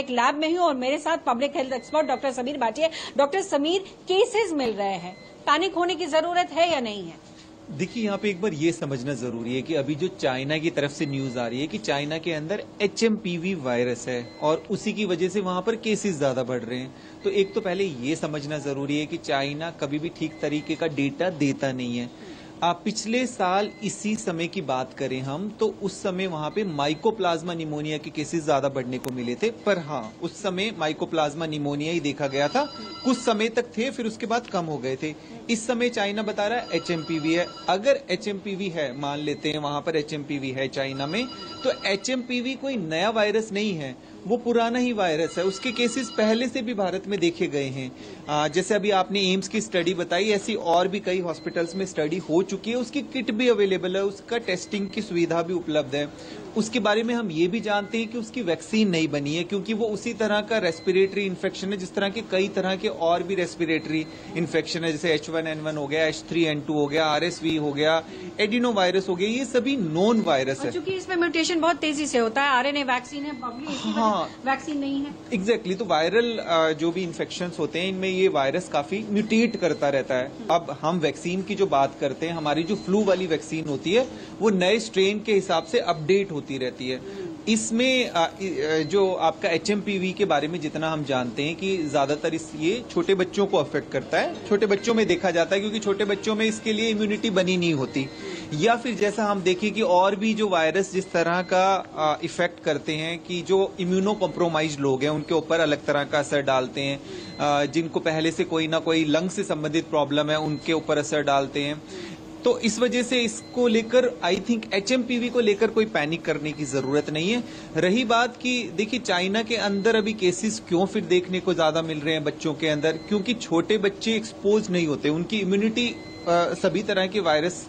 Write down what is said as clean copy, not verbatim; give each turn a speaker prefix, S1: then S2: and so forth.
S1: एक लैब में हूं और मेरे साथ public health expert doctor Sameer Bhatia. Doctor Sameer, cases मिल रहे हैं, पैनिक होने की जरूरत है या नहीं है?
S2: देखिए, यहाँ पे एक बार ये समझना जरूरी है कि अभी जो चाइना की तरफ से न्यूज आ रही है कि चाइना के अंदर HMPV वायरस है और उसी की वजह से वहां पर केसेस ज्यादा बढ़ रहे हैं। तो एक तो पहले ये समझना जरूरी है कि चाइना कभी भी ठीक तरीके का डेटा देता नहीं है। पिछले साल इसी समय की बात करें हम तो उस समय वहां पे माइकोप्लाज्मा निमोनिया के केसेस ज्यादा बढ़ने को मिले थे, पर हाँ, उस समय माइकोप्लाज्मा निमोनिया ही देखा गया था। कुछ समय तक थे, फिर उसके बाद कम हो गए थे। इस समय चाइना बता रहा है HMPV है। अगर HMPV है, मान लेते हैं वहां पर HMPV है चाइना में, तो HMPV कोई नया वायरस नहीं है, वो पुराना ही वायरस है। उसके केसेस पहले से भी भारत में देखे गए हैं। जैसे अभी आपने एम्स की स्टडी बताई, ऐसी और भी कई हॉस्पिटल्स में स्टडी हो चुकी है। उसकी किट भी अवेलेबल है, उसका टेस्टिंग की सुविधा भी उपलब्ध है। उसके बारे में हम ये भी जानते हैं कि उसकी वैक्सीन नहीं बनी है, क्योंकि वो उसी तरह का रेस्पिरेटरी इन्फेक्शन है जिस तरह के कई तरह के और भी रेस्पिरेटरी इन्फेक्शन है, जैसे H1N1 हो गया, H3N2 हो गया, RSV हो गया, एडिनो वायरस हो गया। ये सभी नोन वायरस है।
S1: क्योंकि इसमें म्यूटेशन बहुत तेजी से होता है, RNA वैक्सीन है,
S2: हाँ,
S1: वैक्सीन नहीं है।
S2: एग्जैक्टली। तो वायरल जो भी इन्फेक्शंस होते हैं, इनमें ये वायरस काफी म्यूटेट करता रहता है। अब हम वैक्सीन की जो बात करते हैं, हमारी जो फ्लू वाली वैक्सीन होती है वो नए स्ट्रेन के हिसाब से अपडेट होती रहती है। इसमें जो आपका HMPV के बारे में जितना हम जानते हैं कि ज्यादातर ये छोटे बच्चों को अफेक्ट करता है, छोटे बच्चों में देखा जाता है, क्योंकि छोटे बच्चों में इसके लिए इम्यूनिटी बनी नहीं होती। या फिर जैसा हम देखें कि और भी जो वायरस जिस तरह का इफेक्ट करते हैं कि जो इम्यूनो कॉम्प्रोमाइज्ड लोग हैं उनके ऊपर अलग तरह का असर डालते हैं, जिनको पहले से कोई ना कोई लंग से संबंधित प्रॉब्लम है उनके ऊपर असर डालते हैं। तो इस वजह से इसको लेकर आई थिंक HMPV को लेकर कोई पैनिक करने की जरूरत नहीं है। रही बात कि देखिए चाइना के अंदर अभी केसेस क्यों फिर देखने को ज्यादा मिल रहे हैं बच्चों के अंदर, क्योंकि छोटे बच्चे एक्सपोज नहीं होते, उनकी इम्यूनिटी सभी तरह के वायरस